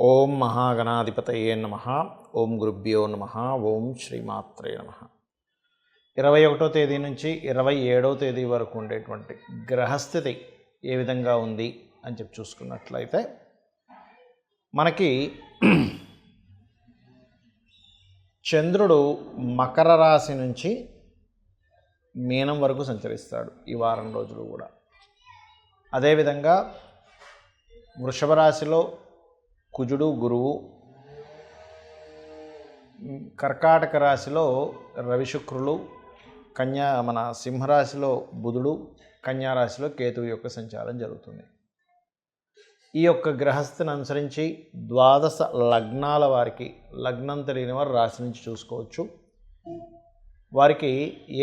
ఓం మహాగణాధిపతయే నమః. ఓం గురుభ్యో నమః. ఓం శ్రీమాత్రే నమః. 21వ తేదీ నుంచి 27వ తేదీ వరకు ఉండేటువంటి గ్రహస్థితి ఏ విధంగా ఉంది అని చెప్పి చూసుకున్నట్లయితే మనకి చంద్రుడు మకర రాశి నుంచి మీనం వరకు సంచరిస్తాడు ఈ వారం రోజులు కూడా. అదేవిధంగా వృషభ రాశిలో కుజుడు గురువు, కర్కాటక రాశిలో రవి శుక్రులు, సింహరాశిలో బుధుడు, కన్యారాశిలో కేతువు యొక్క సంచారం జరుగుతుంది. ఈ యొక్క గ్రహస్థితిని అనుసరించి 12 లగ్నాల వారికి, లగ్నం తెలియని వారు రాశి నుంచి చూసుకోవచ్చు. వారికి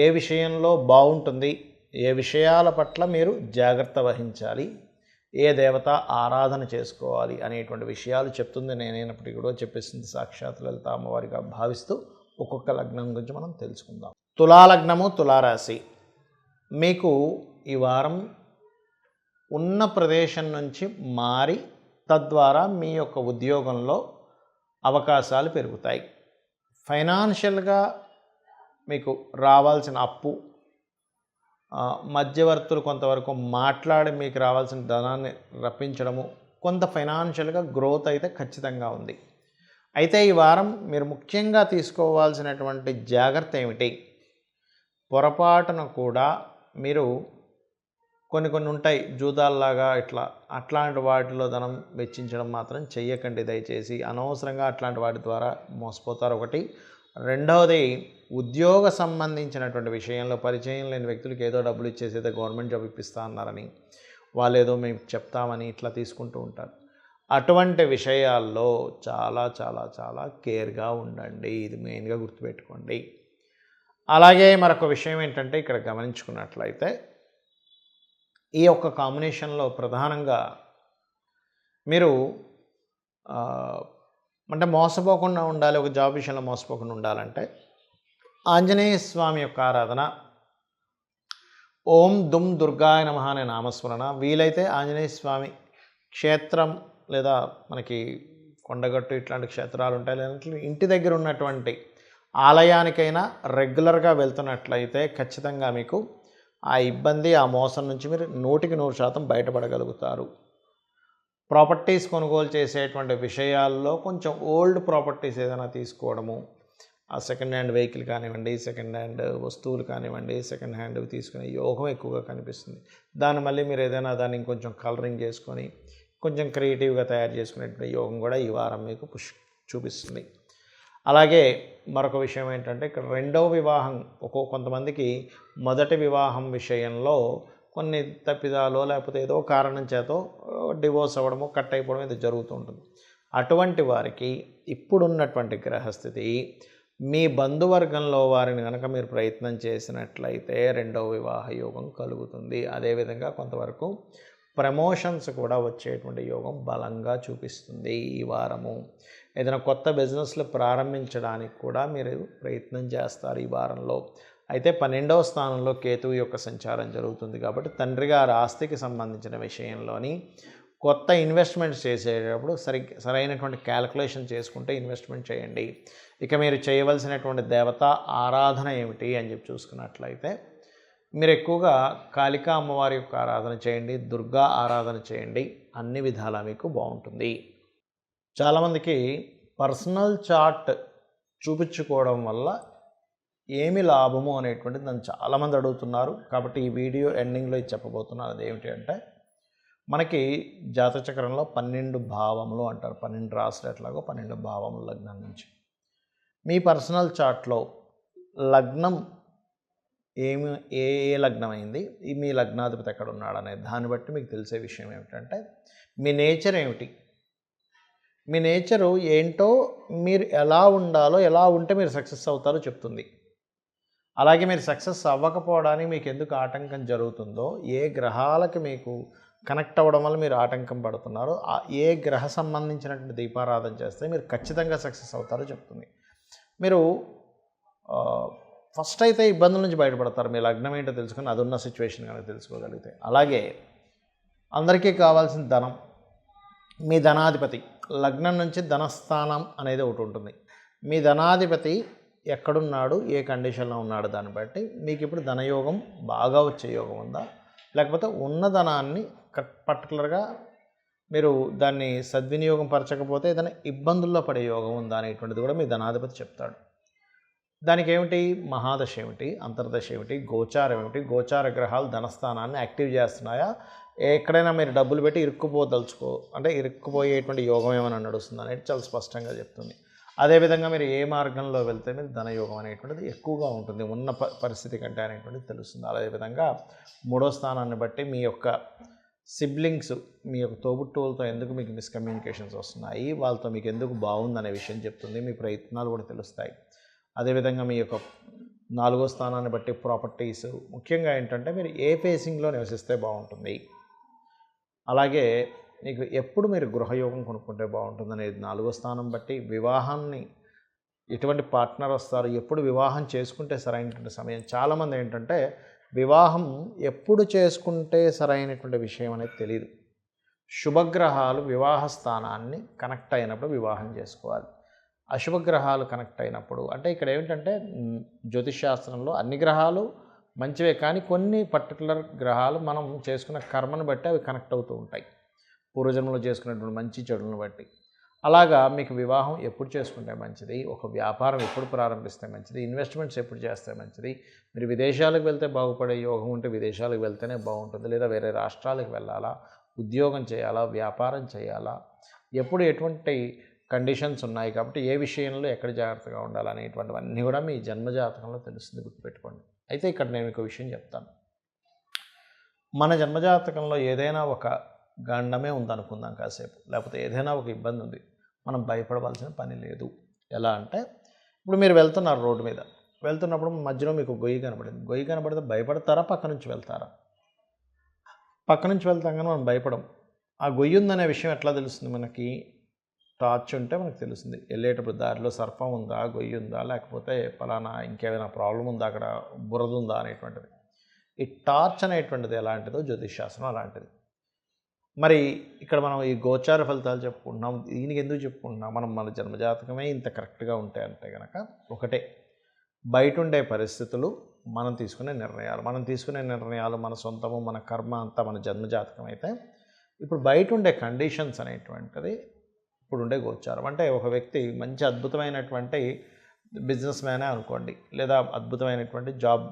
ఏ విషయంలో బాగుంటుంది, ఏ విషయాల పట్ల మీరు జాగ్రత్త వహించాలి, ఏ దేవత ఆరాధన చేసుకోవాలి అనేటువంటి విషయాలు చెప్తుంది. నేనైనప్పటికీ కూడా చెప్పేసింది సాక్షాత్ లలిత అమ్మవారిగా భావిస్తూ ఒక్కొక్క లగ్నం గురించి మనం తెలుసుకుందాం. తులాలగ్నము, తులారాశి. మీకు ఈ వారం ఉన్న ప్రదేశం నుంచి మారి తద్వారా మీ యొక్క ఉద్యోగంలో అవకాశాలు పెరుగుతాయి. ఫైనాన్షియల్గా మీకు రావాల్సిన అప్పు, మధ్యవర్తులు కొంతవరకు మాట్లాడి మీకు రావాల్సిన ధనాన్ని రప్పించడము, కొంత ఫైనాన్షియల్గా గ్రోత్ అయితే ఖచ్చితంగా ఉంది. అయితే ఈ వారం మీరు ముఖ్యంగా తీసుకోవాల్సినటువంటి జాగ్రత్త ఏమిటి? పొరపాటున కూడా మీరు కొన్ని ఉంటాయి జూదాల్లాగా అట్లాంటి వాటిలో ధనం వెచ్చించడం మాత్రం చెయ్యకండి దయచేసి. అనవసరంగా అట్లాంటి వాటి ద్వారా మోసపోతారు ఒకటి. రెండవది, ఉద్యోగ సంబంధించినటువంటి విషయంలో పరిచయం లేని వ్యక్తులకు ఏదో డబ్బులు ఇచ్చేసి ఏదో గవర్నమెంట్ జాబ్ ఇప్పిస్తా అన్నారని, వాళ్ళు ఏదో మేము చెప్తామని ఇట్లా తీసుకుంటూ ఉంటారు. అటువంటి విషయాల్లో చాలా చాలా చాలా కేర్గా ఉండండి. ఇది మెయిన్గా గుర్తుపెట్టుకోండి. అలాగే మరొక విషయం ఏంటంటే, ఇక్కడ గమనించుకున్నట్లయితే ఈ యొక్క కాంబినేషన్లో ప్రధానంగా మీరు అంటే మోసపోకుండా ఉండాలి. ఒక జాబ్ విషయంలో మోసపోకుండా ఉండాలంటే ఆంజనేయ స్వామి యొక్క ఆరాధన, ఓం దుమ్ దుర్గాయ నమః అనే నామస్మరణ, వీలైతే ఆంజనేయ స్వామి క్షేత్రం లేదా మనకి కొండగట్టు ఇట్లాంటి క్షేత్రాలు ఉంటాయి, లేదంటే ఇంటి దగ్గర ఉన్నటువంటి ఆలయానికైనా రెగ్యులర్గా వెళ్తున్నట్లయితే ఖచ్చితంగా మీకు ఆ ఇబ్బంది, ఆ మోసం నుంచి మీరు 100% బయటపడగలుగుతారు. ప్రాపర్టీస్ కొనుగోలు చేసేటువంటి విషయాల్లో కొంచెం ఓల్డ్ ప్రాపర్టీస్ ఏదైనా తీసుకోవడము, ఆ సెకండ్ హ్యాండ్ వెహికల్ కానివ్వండి, సెకండ్ హ్యాండ్ వస్తువులు కానివ్వండి, సెకండ్ హ్యాండ్ తీసుకునే యోగం ఎక్కువగా కనిపిస్తుంది. దాన్ని మళ్ళీ మీరు ఏదైనా దాన్ని ఇంకొంచెం కలరింగ్ చేసుకొని కొంచెం క్రియేటివ్గా తయారు చేసుకునేటువంటి యోగం కూడా ఈ వారం మీకు చూపిస్తుంది. అలాగే మరొక విషయం ఏంటంటే, ఇక్కడ రెండవ వివాహం కొంతమందికి మొదటి వివాహం విషయంలో కొన్ని తప్పిదాలో లేకపోతే ఏదో కారణం చేతో డివోర్స్ అవ్వడము, కట్ అయిపోవడం ఇది జరుగుతూ ఉంటుంది. అటువంటి వారికి ఇప్పుడున్నటువంటి గ్రహస్థితి మీ బంధువర్గంలో వారిని కనుక మీరు ప్రయత్నం చేసినట్లయితే రెండవ వివాహ యోగం కలుగుతుంది. అదేవిధంగా కొంతవరకు ప్రమోషన్స్ కూడా వచ్చేటువంటి యోగం బలంగా చూపిస్తుంది ఈ వారము. ఏదైనా కొత్త బిజినెస్లు ప్రారంభించడానికి కూడా మీరు ప్రయత్నం చేస్తారు ఈ వారంలో. అయితే 12వ స్థానంలో కేతువు యొక్క సంచారం జరుగుతుంది కాబట్టి తండ్రి గారి ఆస్తికి సంబంధించిన విషయంలోని కొత్త ఇన్వెస్ట్మెంట్స్ చేసేటప్పుడు సరైనటువంటి క్యాలిక్యులేషన్ చేసుకుంటే ఇన్వెస్ట్మెంట్ చేయండి. ఇక మీరు చేయవలసినటువంటి దేవత ఆరాధన ఏమిటి అని చెప్పి చూసుకున్నట్లయితే మీరు ఎక్కువగా కాళికా అమ్మవారి యొక్క ఆరాధన చేయండి, దుర్గా ఆరాధన చేయండి. అన్ని విధాలా మీకు బాగుంటుంది. చాలామందికి పర్సనల్ చార్ట్ చూపించుకోవడం వల్ల ఏమి లాభము అనేటువంటిది నన్ను చాలామంది అడుగుతున్నారు. కాబట్టి ఈ వీడియో ఎండింగ్లో ఇది చెప్పబోతున్నాను. అదేమిటి అంటే, మనకి జాతచక్రంలో 12 భావములు అంటారు. 12 రాసులు ఎట్లాగో 12 భావములు లగ్నం నుంచి. మీ పర్సనల్ చార్ట్లో లగ్నం ఏ లగ్నం అయింది, మీ లగ్నాధిపతి ఎక్కడ ఉన్నాడు అనే దాన్ని బట్టి మీకు తెలిసే విషయం ఏమిటంటే, మీ నేచర్ ఏమిటి, మీ నేచరు ఏంటో, మీరు ఎలా ఉండాలో, ఎలా ఉంటే మీరు సక్సెస్ అవుతారో చెప్తుంది. అలాగే మీరు సక్సెస్ అవ్వకపోవడానికి మీకు ఎందుకు ఆటంకం జరుగుతుందో, ఏ గ్రహాలకి మీకు కనెక్ట్ అవ్వడం వల్ల మీరు ఆటంకం పడుతున్నారో, ఏ గ్రహ సంబంధించినటువంటి దీపారాధన చేస్తే మీరు ఖచ్చితంగా సక్సెస్ అవుతారో చెప్తుంది. మీరు ఫస్ట్ అయితే ఇబ్బందుల నుంచి బయటపడతారు. మీ లగ్నం ఏంటో తెలుసుకొని అది ఉన్న సిచ్యువేషన్ కనుక తెలుసుకోగలిగితే. అలాగే అందరికీ కావాల్సిన ధనం, మీ ధనాధిపతి లగ్నం నుంచి ధనస్థానం అనేది ఒకటి ఉంటుంది. మీ ధనాధిపతి ఎక్కడున్నాడు, ఏ కండిషన్లో ఉన్నాడు దాన్ని బట్టి మీకు ఇప్పుడు ధనయోగం బాగా వచ్చే యోగం ఉందా, లేకపోతే ఉన్న ధనాన్ని పర్టికులర్గా మీరు దాన్ని సద్వినియోగం పరచకపోతే ఏదైనా ఇబ్బందుల్లో పడే యోగం ఉందా అనేటువంటిది కూడా మీ ధనాధిపతి చెప్తాడు. దానికి ఏమిటి, మహాదశ ఏమిటి, అంతర్దశ ఏమిటి, గోచారం ఏమిటి, గోచార గ్రహాలు ధనస్థానాన్ని యాక్టివ్ చేస్తున్నాయా, ఎక్కడైనా మీరు డబ్బులు పెట్టి ఇరుక్కుపోయేటువంటి యోగం ఏమైనా నడుస్తుంది అనేది చాలా స్పష్టంగా చెప్తుంది. అదేవిధంగా మీరు ఏ మార్గంలో వెళ్తే మీరు ధనయోగం అనేటువంటిది ఎక్కువగా ఉంటుంది ఉన్న పరిస్థితి కంటే అనేటువంటిది తెలుస్తుంది. అదేవిధంగా 3వ స్థానాన్ని బట్టి మీ యొక్క సిబ్లింగ్స్, మీ యొక్క తోబుట్టువులతో ఎందుకు మీకు మిస్కమ్యూనికేషన్స్ వస్తున్నాయి, వాళ్ళతో మీకు ఎందుకు బాగుందనే విషయం చెప్తుంది. మీ ప్రయత్నాలు కూడా తెలుస్తాయి. అదేవిధంగా మీ యొక్క 4వ స్థానాన్ని బట్టి ప్రాపర్టీస్, ముఖ్యంగా ఏంటంటే మీరు ఏ ఫేసింగ్లో నివసిస్తే బాగుంటుంది, అలాగే మీకు ఎప్పుడు మీరు గృహయోగం కొనుక్కుంటే బాగుంటుంది అనేది 4వ స్థానం బట్టి, వివాహాన్ని ఎటువంటి పార్ట్నర్ వస్తారు, ఎప్పుడు వివాహం చేసుకుంటే సరైనటువంటి సమయం. చాలామంది ఏంటంటే వివాహం ఎప్పుడు చేసుకుంటే సరైనటువంటి విషయం అనేది తెలియదు. శుభగ్రహాలు వివాహ స్థానాన్ని కనెక్ట్ అయినప్పుడు వివాహం చేసుకోవాలి. అశుభగ్రహాలు కనెక్ట్ అయినప్పుడు అంటే ఇక్కడ ఏమిటంటే జ్యోతిష్ శాస్త్రంలో అన్ని గ్రహాలు మంచివే, కానీ కొన్ని పర్టికులర్ గ్రహాలు మనం చేసుకున్న కర్మను బట్టి అవి కనెక్ట్ అవుతూ ఉంటాయి, పూర్వజన్మలో చేసుకున్నటువంటి మంచి చెడులను బట్టి. అలాగా మీకు వివాహం ఎప్పుడు చేసుకుంటే మంచిది, ఒక వ్యాపారం ఎప్పుడు ప్రారంభిస్తే మంచిది, ఇన్వెస్ట్మెంట్స్ ఎప్పుడు చేస్తే మంచిది, మీరు విదేశాలకు వెళ్తే బాగుపడే యోగం ఉంటే విదేశాలకు వెళ్తేనే బాగుంటుంది, లేదా వేరే రాష్ట్రాలకు వెళ్ళాలా, ఉద్యోగం చేయాలా, వ్యాపారం చేయాలా, ఎప్పుడు ఎటువంటి కండిషన్స్ ఉన్నాయి, కాబట్టి ఏ విషయంలో ఎక్కడ జాగ్రత్తగా ఉండాలనేటువంటివన్నీ కూడా మీ జన్మజాతకంలో తెలుస్తుంది, గుర్తుపెట్టుకోండి. అయితే ఇక్కడ నేను మీకు విషయం చెప్తాను. మన జన్మజాతకంలో ఏదైనా ఒక గండమే ఉందనుకుందాం కాసేపు, లేకపోతే ఏదైనా ఒక ఇబ్బంది ఉంది, మనం భయపడవలసిన పని లేదు. ఎలా అంటే ఇప్పుడు మీరు వెళ్తున్నారు, రోడ్డు మీద వెళ్తున్నప్పుడు మధ్యలో మీకు గొయ్యి కనబడింది. గొయ్యి కనబడితే భయపడతారా, పక్క నుంచి వెళ్తారా? పక్క నుంచి వెళ్తాం కానీ మనం భయపడం. ఆ గొయ్యి ఉందనే విషయం ఎట్లా తెలుస్తుంది మనకి? టార్చ్ ఉంటే మనకు తెలుస్తుంది. వెళ్ళేటప్పుడు దారిలో సర్పం ఉందా, గొయ్యి ఉందా, లేకపోతే పలానా ఇంకేమైనా ప్రాబ్లం ఉందా, అక్కడ బురద ఉందా అనేటువంటిది. ఈ టార్చ్ అనేటువంటిది ఎలాంటిదో జ్యోతిష్ శాస్త్రం అలాంటిది. మరి ఇక్కడ మనం ఈ గోచార ఫలితాలు చెప్పుకుంటున్నాం, దీనికి ఎందుకు చెప్పుకుంటున్నాం? మన జన్మజాతకమే ఇంత కరెక్ట్గా ఉంటాయి అంటే కనుక ఒకటే, బయట ఉండే పరిస్థితులు, మనం తీసుకునే నిర్ణయాలు మన సొంతము, మన కర్మ అంతా మన జన్మజాతకం అయితే, ఇప్పుడు బయట ఉండే కండిషన్స్ అనేటువంటిది ఇప్పుడు ఉండే గోచారం. అంటే ఒక వ్యక్తి మంచి అద్భుతమైనటువంటి బిజినెస్ మ్యానే అనుకోండి, లేదా అద్భుతమైనటువంటి జాబ్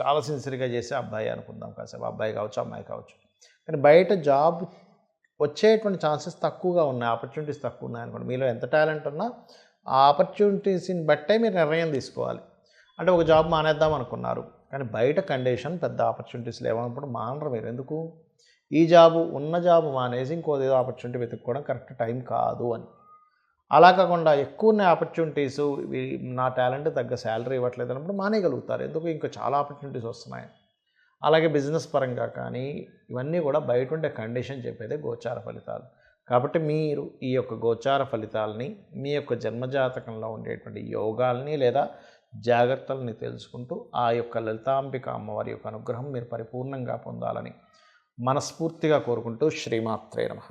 చాలా సిన్సియర్గా చేసే అబ్బాయి అనుకుందాం కాసేపు, అబ్బాయి కావచ్చు, అమ్మాయి కావచ్చు, కానీ బయట జాబ్ వచ్చేటువంటి ఛాన్సెస్ తక్కువగా ఉన్నాయి, ఆపర్చునిటీస్ తక్కువ ఉన్నాయి అనుకోండి. మీలో ఎంత టాలెంట్ ఉన్నా ఆ ఆపర్చునిటీస్ని బట్టే మీరు నిర్ణయం తీసుకోవాలి. అంటే ఒక జాబ్ మానేద్దాం అనుకున్నారు, కానీ బయట కండిషన్ పెద్ద ఆపర్చునిటీస్ లేవన్నప్పుడు మానరు మీరు. ఎందుకు? ఈ జాబు, ఉన్న జాబు మానేసి ఇంకోదేదో ఆపర్చునిటీ వెతుక్కోవడం కరెక్ట్ టైం కాదు అని. అలా కాకుండా ఎక్కువ ఉన్న ఆపర్చునిటీసు, నా టాలెంట్ తగ్గ శాలరీ ఇవ్వట్లేదు అన్నప్పుడు మానేయగలుగుతారు. ఎందుకు? ఇంకా చాలా ఆపర్చునిటీస్ వస్తున్నాయి. అలాగే బిజినెస్ పరంగా కానీ ఇవన్నీ కూడా బయట ఉండే కండిషన్ చెప్పేదే గోచార ఫలితాలు. కాబట్టి మీరు ఈ యొక్క గోచార ఫలితాలని మీ యొక్క జన్మజాతకంలో ఉండేటువంటి యోగాల్ని లేదా జాగ్రత్తల్ని తెలుసుకుంటూ ఆ యొక్క లలితాంబిక అమ్మవారి యొక్క అనుగ్రహం మీరు పరిపూర్ణంగా పొందాలని మనస్ఫూర్తిగా కోరుకుంటూ శ్రీమాత్రే నమః.